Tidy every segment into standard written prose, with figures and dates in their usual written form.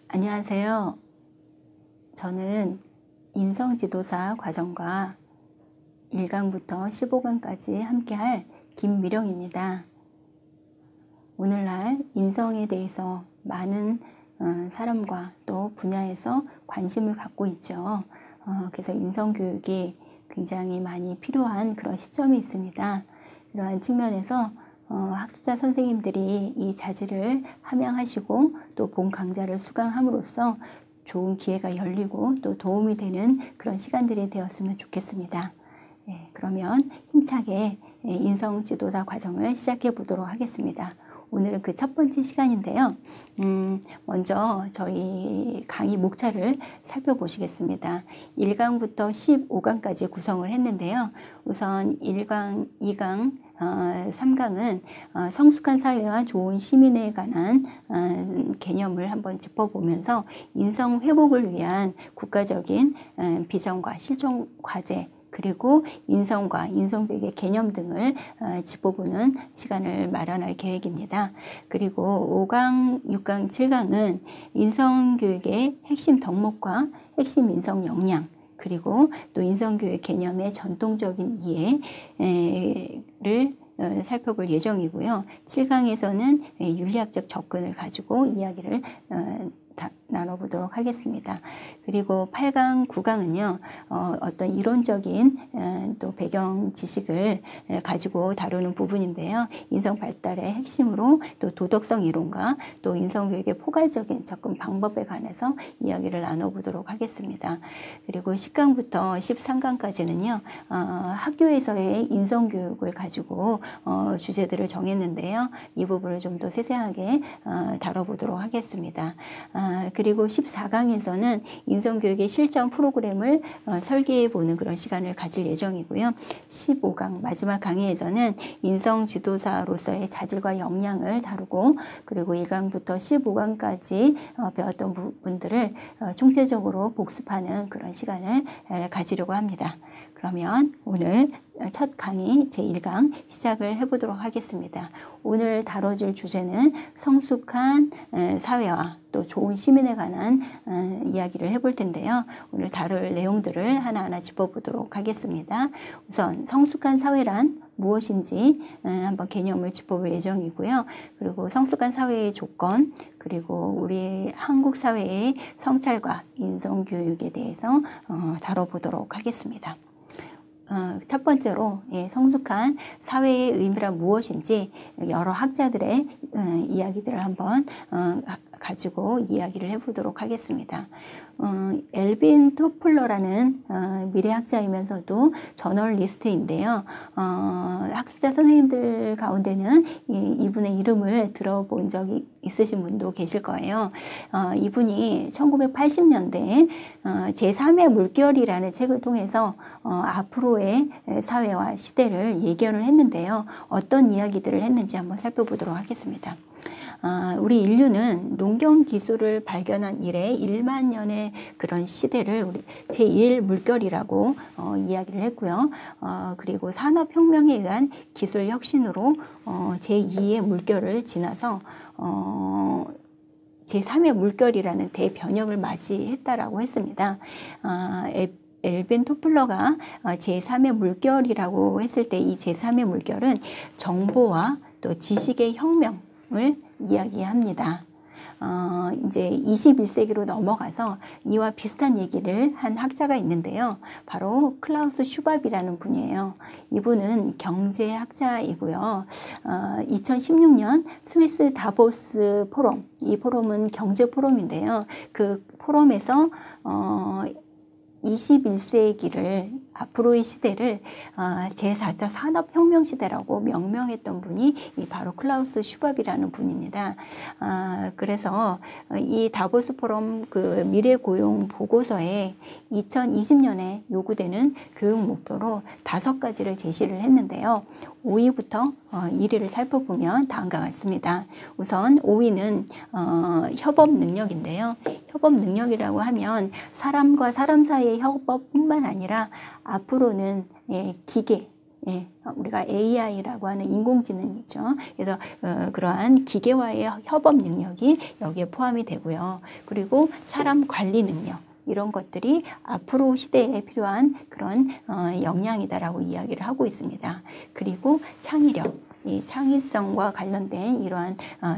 안녕하세요. 저는 인성지도사 과정과 1강부터 15강까지 함께할 김미령입니다. 오늘날 인성에 대해서 많은 사람과 또 분야에서 관심을 갖고 있죠. 그래서 인성교육이 굉장히 많이 필요한 그런 시점이 있습니다. 이러한 측면에서 학습자 선생님들이 이 자질을 함양하시고 또 본 강좌를 수강함으로써 좋은 기회가 열리고 또 도움이 되는 그런 시간들이 되었으면 좋겠습니다. 그러면 힘차게 인성지도사 과정을 시작해 보도록 하겠습니다. 오늘은 그 첫 번째 시간인데요. 먼저 저희 강의 목차를 살펴보시겠습니다. 1강부터 15강까지 구성을 했는데요. 우선 1강, 2강, 3강은 성숙한 사회와 좋은 시민에 관한 개념을 한번 짚어보면서 인성 회복을 위한 국가적인 비전과 실천 과제, 그리고 인성과 인성교육의 개념 등을 짚어보는 시간을 마련할 계획입니다. 그리고 5강, 6강, 7강은 인성교육의 핵심 덕목과 핵심 인성 역량, 그리고 또 인성교육 개념의 전통적인 이해를 살펴볼 예정이고요. 7강에서는 윤리학적 접근을 가지고 이야기를 나눠보도록 하겠습니다. 그리고 8강, 9강은요, 어떤 이론적인 또 배경 지식을 가지고 다루는 부분인데요. 인성 발달의 핵심으로 또 도덕성 이론과 또 인성교육의 포괄적인 접근 방법에 관해서 이야기를 나눠보도록 하겠습니다. 그리고 10강부터 13강까지는요, 학교에서의 인성교육을 가지고 주제들을 정했는데요. 이 부분을 좀 더 세세하게 다뤄보도록 하겠습니다. 그리고 14강에서는 인성교육의 실전 프로그램을 설계해보는 그런 시간을 가질 예정이고요. 15강 마지막 강의에서는 인성지도사로서의 자질과 역량을 다루고, 그리고 1강부터 15강까지 배웠던 부분들을 총체적으로 복습하는 그런 시간을 가지려고 합니다. 그러면 오늘 첫 강의 제1강 시작을 해보도록 하겠습니다. 오늘 다뤄질 주제는 성숙한 사회와 또 좋은 시민에 관한 이야기를 해볼 텐데요. 오늘 다룰 내용들을 하나하나 짚어보도록 하겠습니다. 우선 성숙한 사회란 무엇인지 한번 개념을 짚어볼 예정이고요. 그리고 성숙한 사회의 조건, 그리고 우리 한국 사회의 성찰과 인성교육에 대해서 다뤄보도록 하겠습니다. 첫 번째로 성숙한 사회의 의미란 무엇인지 여러 학자들의 이야기들을 한번 가지고 이야기를 해보도록 하겠습니다. 엘빈 토플러라는 미래학자이면서도 저널리스트인데요. 학습자 선생님들 가운데는 이분의 이름을 들어본 적이 있으신 분도 계실 거예요. 이분이 1980년대에 제3의 물결이라는 책을 통해서 앞으로의 사회와 시대를 예견을 했는데요. 어떤 이야기들을 했는지 한번 살펴보도록 하겠습니다. 우리 인류는 농경 기술을 발견한 이래 1만 년의 그런 시대를 우리 제1 물결이라고 이야기를 했고요. 그리고 산업혁명에 의한 기술 혁신으로 제2의 물결을 지나서 제3의 물결이라는 대변혁을 맞이했다라고 했습니다. 엘빈 토플러가 제3의 물결이라고 했을 때 이 제3의 물결은 정보와 또 지식의 혁명을 이야기합니다. 이제 21세기로 넘어가서 이와 비슷한 얘기를 한 학자가 있는데요. 바로 클라우스 슈밥이라는 분이에요. 이분은 경제학자이고요. 2016년 스위스 다보스 포럼, 이 포럼은 경제 포럼인데요. 그 포럼에서 21세기를 앞으로의 시대를 제4차 산업혁명 시대라고 명명했던 분이 바로 클라우스 슈밥이라는 분입니다. 그래서 이 다보스 포럼 그 미래 고용 보고서에 2020년에 요구되는 교육 목표로 5가지를 제시를 했는데요. 5위부터 1위를 살펴보면 다음과 같습니다. 우선 5위는 협업 능력인데요. 협업 능력이라고 하면 사람과 사람 사이의 협업뿐만 아니라 앞으로는 기계, 예, 우리가 AI라고 하는 인공지능이죠. 그래서 그러한 기계와의 협업 능력이 여기에 포함이 되고요. 그리고 사람 관리 능력, 이런 것들이 앞으로 시대에 필요한 그런 역량이다라고 이야기를 하고 있습니다. 그리고 창의력, 이 창의성과 관련된 이러한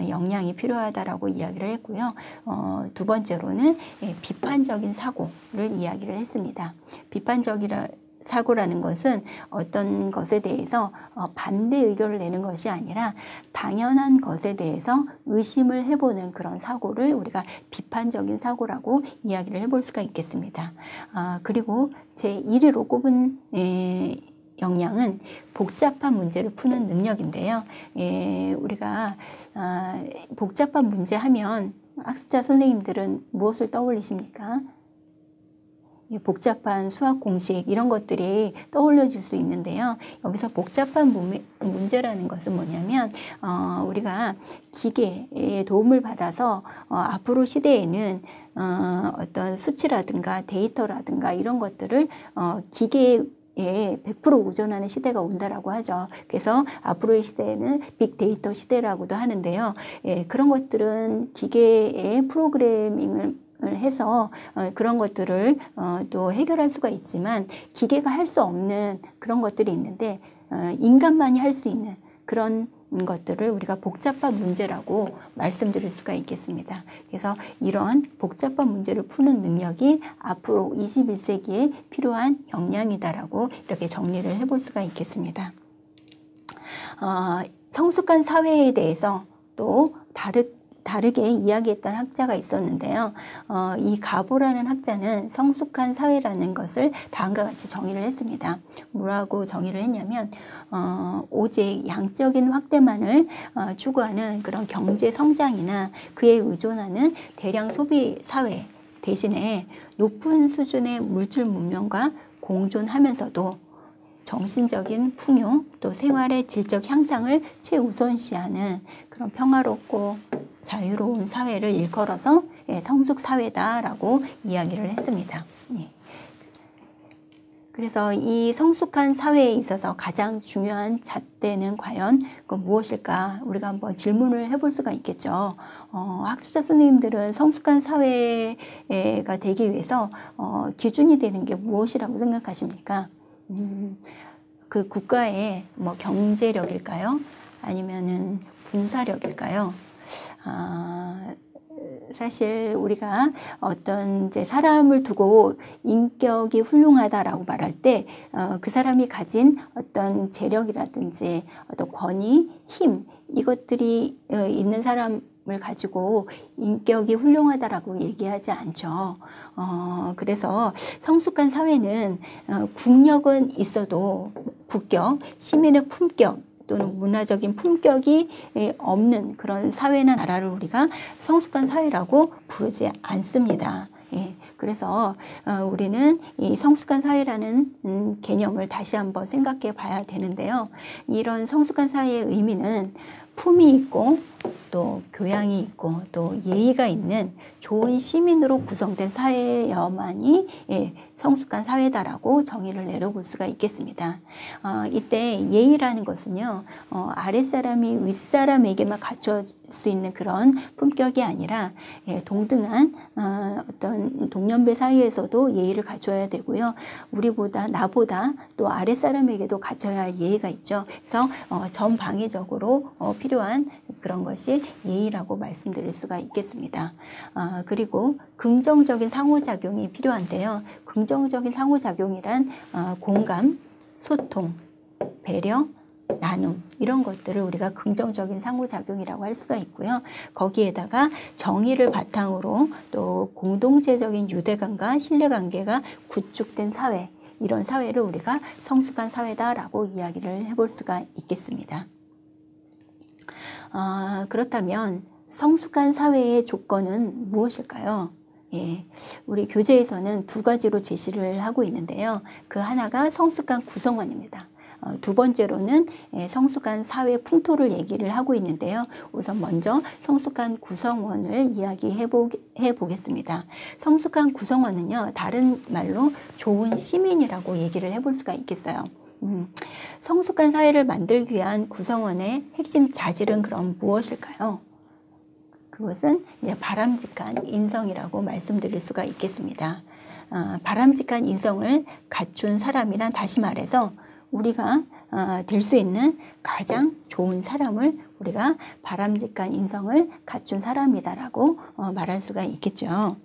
역량이 필요하다라고 이야기를 했고요. 두 번째로는 비판적인 사고를 이야기를 했습니다. 비판적이라 사고라는 것은 어떤 것에 대해서 반대 의견을 내는 것이 아니라 당연한 것에 대해서 의심을 해보는 그런 사고를 우리가 비판적인 사고라고 이야기를 해볼 수가 있겠습니다. 그리고 제1위로 꼽은 역량은 복잡한 문제를 푸는 능력인데요. 우리가 복잡한 문제 하면 학습자 선생님들은 무엇을 떠올리십니까? 복잡한 수학 공식 이런 것들이 떠올려질 수 있는데요. 여기서 복잡한 문제라는 것은 뭐냐면 우리가 기계의 도움을 받아서 앞으로 시대에는 어떤 수치라든가 데이터라든가 이런 것들을 기계에 100% 의존하는 시대가 온다라고 하죠. 그래서 앞으로의 시대에는 빅데이터 시대라고도 하는데요. 그런 것들은 기계의 프로그래밍을 해서 그런 것들을 또 해결할 수가 있지만 기계가 할 수 없는 그런 것들이 있는데 인간만이 할 수 있는 그런 것들을 우리가 복잡한 문제라고 말씀드릴 수가 있겠습니다. 그래서 이러한 복잡한 문제를 푸는 능력이 앞으로 21세기에 필요한 역량이다라고 이렇게 정리를 해볼 수가 있겠습니다. 성숙한 사회에 대해서 또 다르게 이야기했던 학자가 있었는데요. 이 가보라는 학자는 성숙한 사회라는 것을 다음과 같이 정의를 했습니다. 뭐라고 정의를 했냐면 오직 양적인 확대만을 추구하는 그런 경제 성장이나 그에 의존하는 대량 소비 사회 대신에 높은 수준의 물질 문명과 공존하면서도 정신적인 풍요 또 생활의 질적 향상을 최우선시하는 그런 평화롭고 자유로운 사회를 일컬어서 성숙 사회다라고 이야기를 했습니다. 그래서 이 성숙한 사회에 있어서 가장 중요한 잣대는 과연 무엇일까? 우리가 한번 질문을 해볼 수가 있겠죠. 학습자 선생님들은 성숙한 사회가 되기 위해서 기준이 되는 게 무엇이라고 생각하십니까? 그 국가의 뭐 경제력일까요? 아니면은 군사력일까요? 사실 우리가 어떤 이제 사람을 두고 인격이 훌륭하다라고 말할 때 그 사람이 가진 어떤 재력이라든지 어떤 권위, 힘 이것들이 있는 사람을 가지고 인격이 훌륭하다라고 얘기하지 않죠. 그래서 성숙한 사회는 국력은 있어도 국격, 시민의 품격 또는 문화적인 품격이 없는 그런 사회나 나라를 우리가 성숙한 사회라고 부르지 않습니다. 그래서 우리는 이 성숙한 사회라는 개념을 다시 한번 생각해 봐야 되는데요. 이런 성숙한 사회의 의미는 품이 있고 또 교양이 있고 또 예의가 있는 좋은 시민으로 구성된 사회여만이 성숙한 사회다라고 정의를 내려볼 수가 있겠습니다. 이때 예의라는 것은요, 아랫사람이 윗사람에게만 갖출 수 있는 그런 품격이 아니라 동등한 어떤 동년배 사이에서도 예의를 갖춰야 되고요. 나보다 또 아랫사람에게도 갖춰야 할 예의가 있죠. 그래서 전방위적으로 필요한 그런 것이 예의라고 말씀드릴 수가 있겠습니다. 그리고 긍정적인 상호작용이 필요한데요. 긍정적인 상호작용이란 공감, 소통, 배려, 나눔 이런 것들을 우리가 긍정적인 상호작용이라고 할 수가 있고요. 거기에다가 정의를 바탕으로 또 공동체적인 유대감과 신뢰관계가 구축된 사회 이런 사회를 우리가 성숙한 사회다라고 이야기를 해볼 수가 있겠습니다. 그렇다면 성숙한 사회의 조건은 무엇일까요? 우리 교재에서는 두 가지로 제시를 하고 있는데요. 그 하나가 성숙한 구성원입니다. 두 번째로는 성숙한 사회 풍토를 얘기를 하고 있는데요. 우선 먼저 성숙한 구성원을 이야기해 보겠습니다. 성숙한 구성원은요, 다른 말로 좋은 시민이라고 얘기를 해볼 수가 있겠어요. 성숙한 사회를 만들기 위한 구성원의 핵심 자질은 그럼 무엇일까요? 그것은 이제 바람직한 인성이라고 말씀드릴 수가 있겠습니다. 바람직한 인성을 갖춘 사람이란, 다시 말해서 우리가 될 수 있는 가장 좋은 사람을 우리가 바람직한 인성을 갖춘 사람이다라고 말할 수가 있겠죠.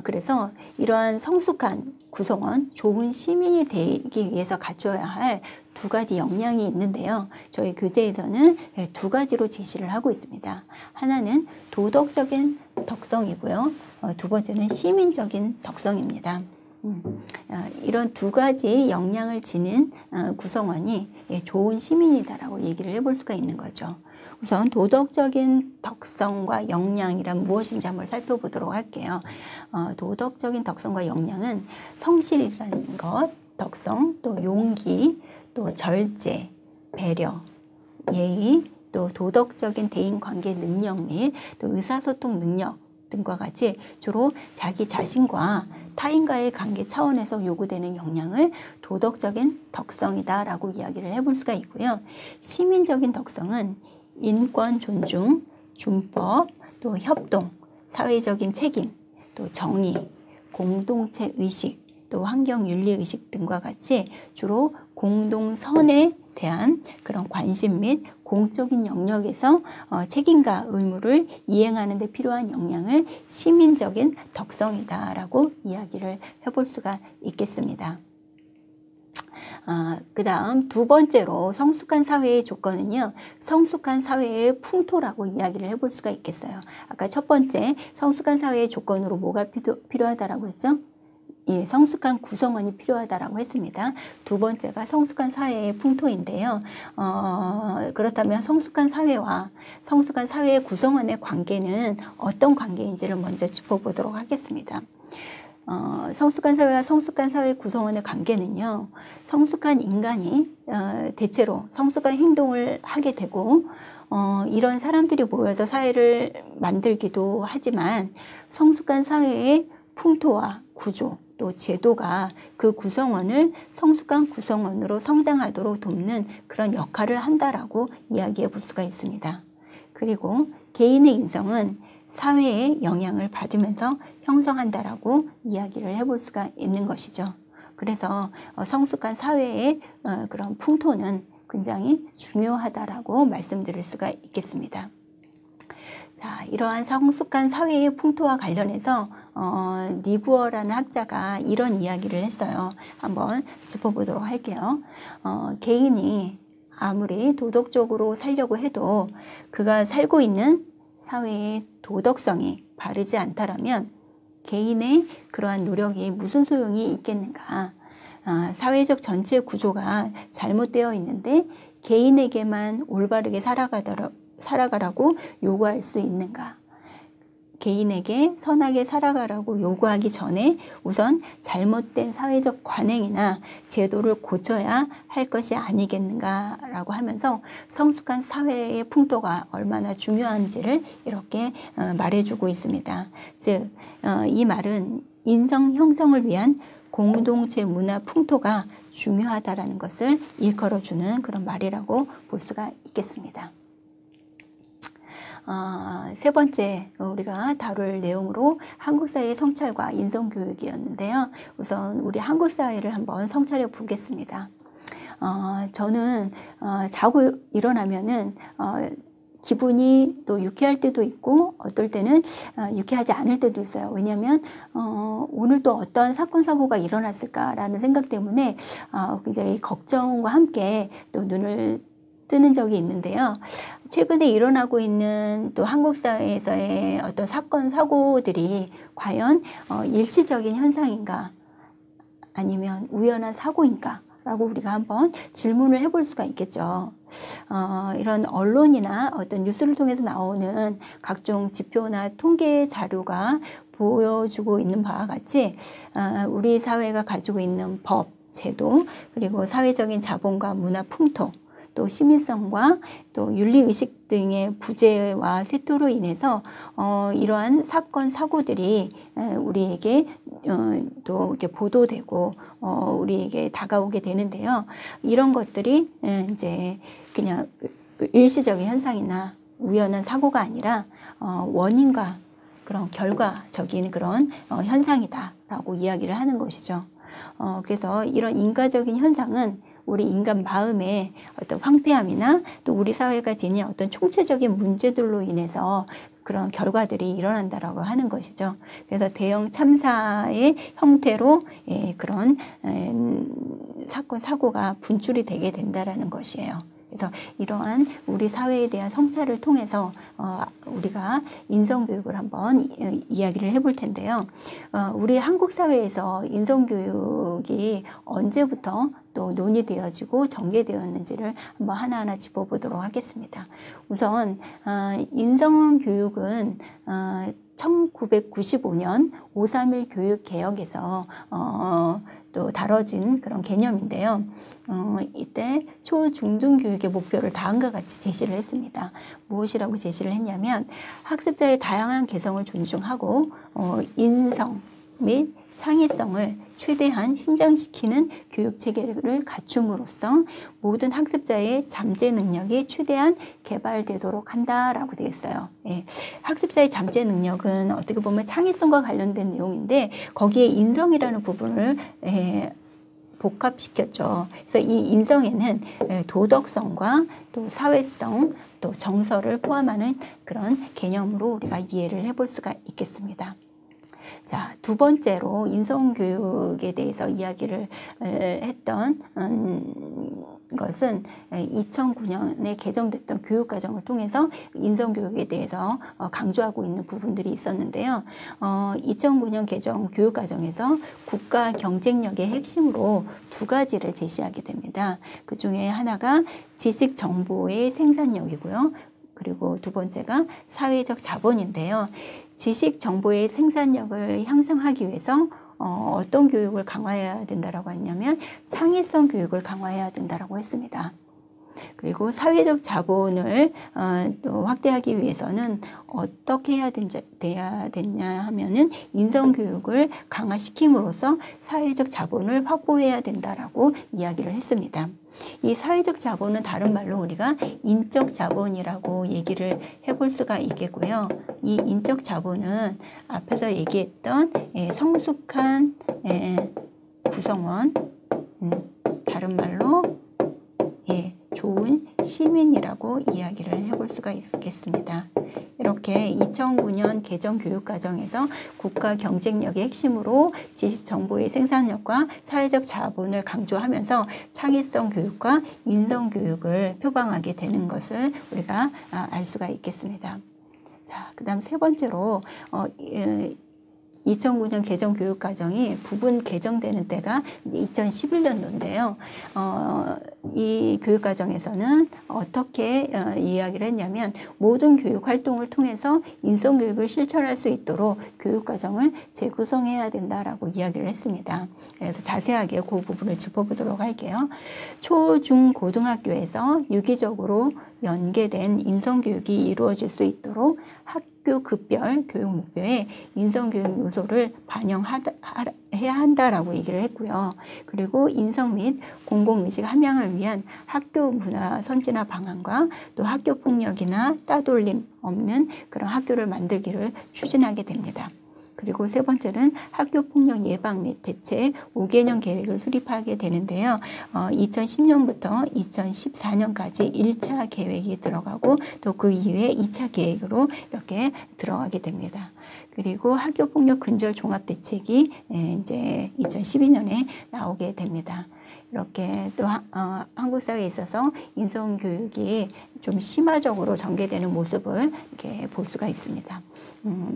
그래서 이러한 성숙한 구성원, 좋은 시민이 되기 위해서 갖춰야 할 두 가지 역량이 있는데요. 저희 교재에서는 두 가지로 제시를 하고 있습니다. 하나는 도덕적인 덕성이고요. 두 번째는 시민적인 덕성입니다. 이런 두 가지 역량을 지닌 구성원이 좋은 시민이다라고 얘기를 해볼 수가 있는 거죠. 우선 도덕적인 덕성과 역량이란 무엇인지 한번 살펴보도록 할게요. 도덕적인 덕성과 역량은 성실이라는 것, 덕성, 또 용기, 또 절제, 배려, 예의, 또 도덕적인 대인관계 능력 및 또 의사소통 능력 등과 같이 주로 자기 자신과 타인과의 관계 차원에서 요구되는 역량을 도덕적인 덕성이다라고 이야기를 해볼 수가 있고요. 시민적인 덕성은 인권 존중, 준법, 또 협동, 사회적인 책임, 또 정의, 공동체 의식, 또 환경윤리 의식 등과 같이 주로 공동선에 대한 그런 관심 및 공적인 영역에서 책임과 의무를 이행하는 데 필요한 역량을 시민적인 덕성이다라고 이야기를 해볼 수가 있겠습니다. 그 다음 두 번째로 성숙한 사회의 조건은요, 성숙한 사회의 풍토라고 이야기를 해볼 수가 있겠어요. 아까 첫 번째 성숙한 사회의 조건으로 뭐가 필요하다라고 했죠? 예, 성숙한 구성원이 필요하다라고 했습니다. 두 번째가 성숙한 사회의 풍토인데요. 그렇다면 성숙한 사회와 성숙한 사회의 구성원의 관계는 어떤 관계인지를 먼저 짚어보도록 하겠습니다. 성숙한 사회와 성숙한 사회 구성원의 관계는요, 성숙한 인간이 대체로 성숙한 행동을 하게 되고 이런 사람들이 모여서 사회를 만들기도 하지만 성숙한 사회의 풍토와 구조, 또 제도가 그 구성원을 성숙한 구성원으로 성장하도록 돕는 그런 역할을 한다라고 이야기해 볼 수가 있습니다. 그리고 개인의 인성은 사회의 영향을 받으면서 형성한다라고 이야기를 해볼 수가 있는 것이죠. 그래서 성숙한 사회의 그런 풍토는 굉장히 중요하다라고 말씀드릴 수가 있겠습니다. 자, 이러한 성숙한 사회의 풍토와 관련해서 니부어라는 학자가 이런 이야기를 했어요. 한번 짚어보도록 할게요. 개인이 아무리 도덕적으로 살려고 해도 그가 살고 있는 사회의 도덕성이 바르지 않다라면 개인의 그러한 노력이 무슨 소용이 있겠는가. 사회적 전체 구조가 잘못되어 있는데 개인에게만 올바르게 살아가라고 요구할 수 있는가. 개인에게 선하게 살아가라고 요구하기 전에 우선 잘못된 사회적 관행이나 제도를 고쳐야 할 것이 아니겠는가라고 하면서 성숙한 사회의 풍토가 얼마나 중요한지를 이렇게 말해주고 있습니다. 즉, 이 말은 인성 형성을 위한 공동체 문화 풍토가 중요하다라는 것을 일컬어주는 그런 말이라고 볼 수가 있겠습니다. 세 번째 우리가 다룰 내용으로 한국 사회의 성찰과 인성교육이었는데요. 우선 우리 한국 사회를 한번 성찰해 보겠습니다. 저는 자고 일어나면은 기분이 또 유쾌할 때도 있고 어떨 때는 유쾌하지 않을 때도 있어요. 왜냐하면 오늘 또 어떤 사건 사고가 일어났을까라는 생각 때문에 굉장히 걱정과 함께 또 눈을 뜨는 적이 있는데요. 최근에 일어나고 있는 또 한국 사회에서의 어떤 사건 사고들이 과연 일시적인 현상인가 아니면 우연한 사고인가 라고 우리가 한번 질문을 해볼 수가 있겠죠. 이런 언론이나 어떤 뉴스를 통해서 나오는 각종 지표나 통계 자료가 보여주고 있는 바와 같이 우리 사회가 가지고 있는 법, 제도, 그리고 사회적인 자본과 문화 풍토, 또 시민성과 또 윤리의식 등의 부재와 쇠퇴로 인해서 이러한 사건 사고들이 우리에게 또 이렇게 보도되고 우리에게 다가오게 되는데요. 이런 것들이 이제 그냥 일시적인 현상이나 우연한 사고가 아니라 원인과 그런 결과적인 그런 현상이다라고 이야기를 하는 것이죠. 그래서 이런 인과적인 현상은 우리 인간 마음의 어떤 황폐함이나 또 우리 사회가 지닌 어떤 총체적인 문제들로 인해서 그런 결과들이 일어난다라고 하는 것이죠. 그래서 대형 참사의 형태로 그런 사건 사고가 분출이 되게 된다라는 것이에요. 그래서 이러한 우리 사회에 대한 성찰을 통해서 우리가 인성교육을 한번 이야기를 해볼 텐데요. 우리 한국 사회에서 인성교육이 언제부터 또 논의되어지고 전개되었는지를 한번 하나하나 짚어보도록 하겠습니다. 우선 인성교육은 1995년 5.3일 교육개혁에서 또 다뤄진 그런 개념인데요. 이때 초중등 교육의 목표를 다음과 같이 제시를 했습니다. 무엇이라고 제시를 했냐면 학습자의 다양한 개성을 존중하고 인성 및 창의성을 최대한 신장시키는 교육체계를 갖춤으로써 모든 학습자의 잠재 능력이 최대한 개발되도록 한다라고 되어 있어요. 학습자의 잠재 능력은 어떻게 보면 창의성과 관련된 내용인데 거기에 인성이라는 부분을 복합시켰죠. 그래서 이 인성에는 도덕성과 또 사회성, 또 정서를 포함하는 그런 개념으로 우리가 이해를 해볼 수가 있겠습니다. 자, 두 번째로 인성교육에 대해서 이야기를 했던 것은 2009년에 개정됐던 교육과정을 통해서 인성교육에 대해서 강조하고 있는 부분들이 있었는데요. 2009년 개정 교육과정에서 국가 경쟁력의 핵심으로 두 가지를 제시하게 됩니다. 그 중에 하나가 지식 정보의 생산력이고요. 그리고 두 번째가 사회적 자본인데요. 지식 정보의 생산력을 향상하기 위해서 어떤 교육을 강화해야 된다라고 했냐면 창의성 교육을 강화해야 된다라고 했습니다. 그리고 사회적 자본을 또 확대하기 위해서는 어떻게 해야 되냐 하면은 인성교육을 강화시킴으로써 사회적 자본을 확보해야 된다라고 이야기를 했습니다. 이 사회적 자본은 다른 말로 우리가 인적 자본이라고 얘기를 해볼 수가 있겠고요. 이 인적 자본은 앞에서 얘기했던 성숙한 구성원, 다른 말로 좋은 시민이라고 이야기를 해볼 수가 있겠습니다. 이렇게 2009년 개정 교육과정에서 국가 경쟁력의 핵심으로 지식 정보의 생산력과 사회적 자본을 강조하면서 창의성 교육과 인성 교육을 표방하게 되는 것을 우리가 알 수가 있겠습니다. 자, 그다음 세 번째로 2009년 개정 교육과정이 부분 개정되는 때가 2011년도인데요. 이 교육과정에서는 어떻게 이야기를 했냐면 모든 교육활동을 통해서 인성교육을 실천할 수 있도록 교육과정을 재구성해야 된다라고 이야기를 했습니다. 그래서 자세하게 그 부분을 짚어보도록 할게요. 초, 중, 고등학교에서 유기적으로 연계된 인성교육이 이루어질 수 있도록 학교 급별 교육 목표에 인성교육 요소를 반영해야 한다라고 얘기를 했고요. 그리고 인성 및 공공의식 함양을 위한 학교 문화 선진화 방안과 또 학교 폭력이나 따돌림 없는 그런 학교를 만들기를 추진하게 됩니다. 그리고 세 번째는 학교폭력 예방 및 대책 5개년 계획을 수립하게 되는데요. 2010년부터 2014년까지 1차 계획이 들어가고 또 그 이후에 2차 계획으로 이렇게 들어가게 됩니다. 그리고 학교폭력 근절 종합대책이 이제 2012년에 나오게 됩니다. 이렇게 또 한국 사회에 있어서 인성교육이 좀 심화적으로 전개되는 모습을 이렇게 볼 수가 있습니다.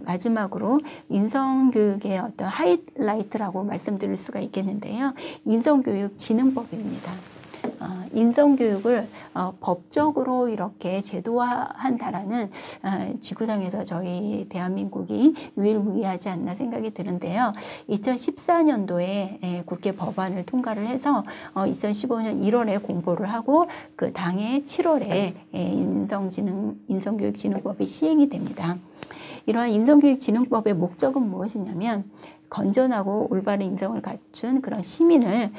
마지막으로 인성교육의 어떤 하이라이트라고 말씀드릴 수가 있겠는데요. 인성교육 진흥법입니다. 인성교육을 법적으로 이렇게 제도화한다라는 지구상에서 저희 대한민국이 유일무이하지 않나 생각이 드는데요. 2014년도에 국회 법안을 통과를 해서 2015년 1월에 공보를 하고 그 당해 7월에 인성교육진흥법이 시행이 됩니다. 이러한 인성교육진흥법의 목적은 무엇이냐면 건전하고 올바른 인성을 갖춘 그런 시민을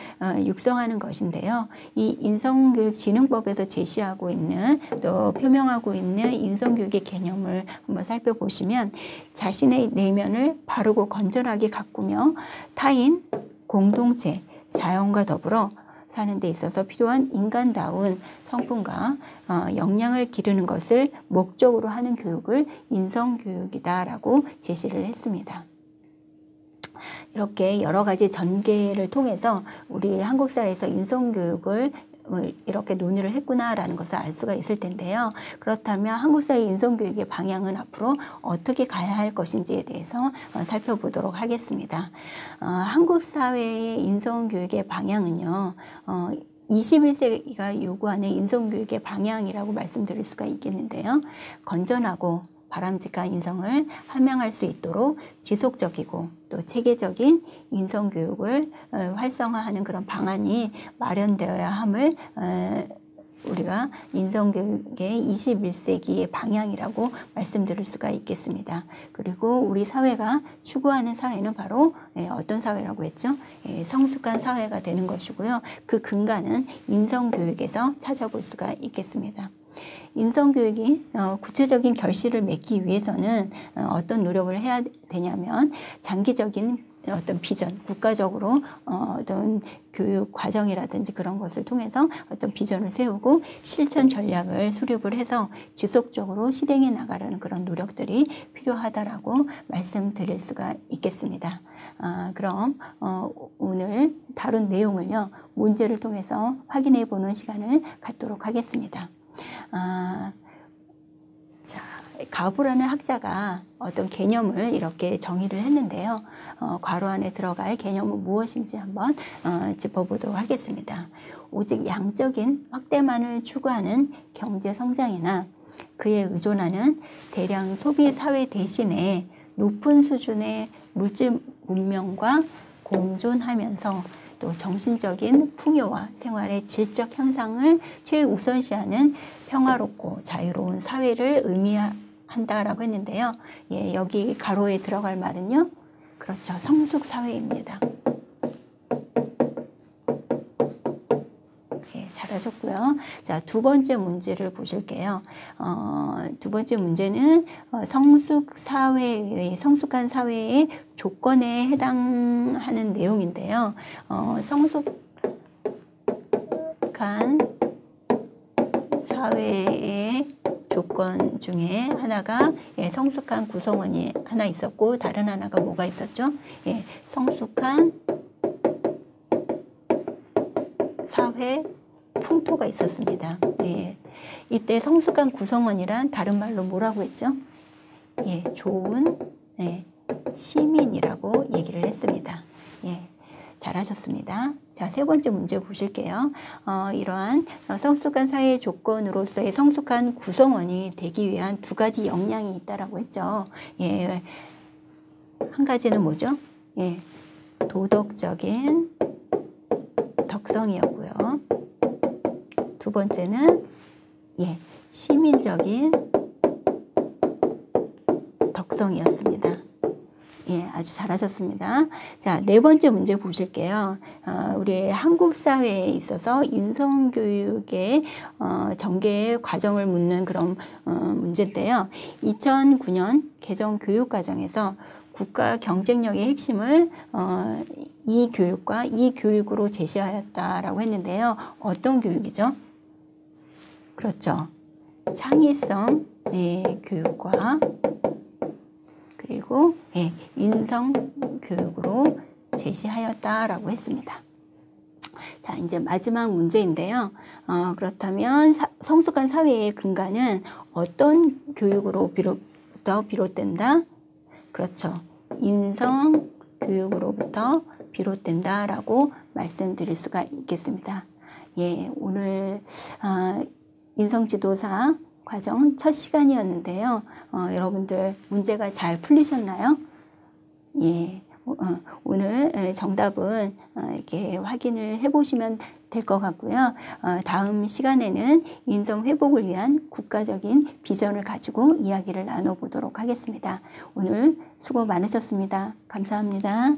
육성하는 것인데요. 이 인성교육진흥법에서 제시하고 있는 또 표명하고 있는 인성교육의 개념을 한번 살펴보시면 자신의 내면을 바르고 건전하게 가꾸며 타인, 공동체, 자연과 더불어 사는 데 있어서 필요한 인간다운 성품과 역량을 기르는 것을 목적으로 하는 교육을 인성교육이다라고 제시를 했습니다. 이렇게 여러 가지 전개를 통해서 우리 한국 사회에서 인성교육을 이렇게 논의를 했구나라는 것을 알 수가 있을 텐데요. 그렇다면 한국 사회 인성교육의 방향은 앞으로 어떻게 가야 할 것인지에 대해서 살펴보도록 하겠습니다. 한국 사회의 인성교육의 방향은요. 21세기가 요구하는 인성교육의 방향이라고 말씀드릴 수가 있겠는데요. 건전하고 바람직한 인성을 함양할 수 있도록 지속적이고 또 체계적인 인성교육을 활성화하는 그런 방안이 마련되어야 함을 우리가 인성교육의 21세기의 방향이라고 말씀드릴 수가 있겠습니다. 그리고 우리 사회가 추구하는 사회는 바로 어떤 사회라고 했죠? 성숙한 사회가 되는 것이고요. 그 근간은 인성교육에서 찾아볼 수가 있겠습니다. 인성교육이 구체적인 결실을 맺기 위해서는 어떤 노력을 해야 되냐면 장기적인 어떤 비전, 국가적으로 어떤 교육 과정이라든지 그런 것을 통해서 어떤 비전을 세우고 실천 전략을 수립을 해서 지속적으로 실행해 나가려는 그런 노력들이 필요하다라고 말씀드릴 수가 있겠습니다. 그럼 오늘 다룬 내용을요, 문제를 통해서 확인해 보는 시간을 갖도록 하겠습니다. 자, 가부라는 학자가 어떤 개념을 이렇게 정의를 했는데요. 괄호 안에 들어갈 개념은 무엇인지 한번 짚어보도록 하겠습니다. 오직 양적인 확대만을 추구하는 경제 성장이나 그에 의존하는 대량 소비 사회 대신에 높은 수준의 물질 문명과 공존하면서 또 정신적인 풍요와 생활의 질적 향상을 최우선시하는 평화롭고 자유로운 사회를 의미한다라고 했는데요. 예, 여기 가로에 들어갈 말은요. 그렇죠. 성숙 사회입니다. 예, 잘하셨고요. 자, 두 번째 문제를 보실게요. 두 번째 문제는 성숙한 사회의 조건에 해당하는 내용인데요. 성숙한 사회의 조건 중에 하나가 성숙한 구성원이 하나 있었고 다른 하나가 뭐가 있었죠? 예, 성숙한 사회 풍토가 있었습니다. 예, 이때 성숙한 구성원이란 다른 말로 뭐라고 했죠? 예, 좋은 시민이라고 얘기를 했습니다. 예, 잘하셨습니다. 자, 세 번째 문제 보실게요. 이러한 성숙한 사회의 조건으로서의 성숙한 구성원이 되기 위한 두 가지 역량이 있다라고 했죠. 예, 한 가지는 뭐죠? 예, 도덕적인 덕성이었고요. 두 번째는 시민적인 덕성이었습니다. 예, 아주 잘하셨습니다. 자, 네 번째 문제 보실게요. 우리 한국 사회에 있어서 인성교육의 전개의 과정을 묻는 그런 문제인데요. 2009년 개정 교육과정에서 국가 경쟁력의 핵심을 이 교육과 이 교육으로 제시하였다라고 했는데요. 어떤 교육이죠? 그렇죠. 창의성 교육과 그리고 인성 교육으로 제시하였다라고 했습니다. 자, 이제 마지막 문제인데요. 그렇다면 성숙한 사회의 근간은 어떤 교육으로부터 비롯된다? 그렇죠. 인성 교육으로부터 비롯된다라고 말씀드릴 수가 있겠습니다. 예, 오늘 인성지도사 과정 첫 시간이었는데요. 여러분들 문제가 잘 풀리셨나요? 예, 오늘 정답은 이렇게 확인을 해보시면 될 것 같고요. 다음 시간에는 인성 회복을 위한 국가적인 비전을 가지고 이야기를 나눠보도록 하겠습니다. 오늘 수고 많으셨습니다. 감사합니다.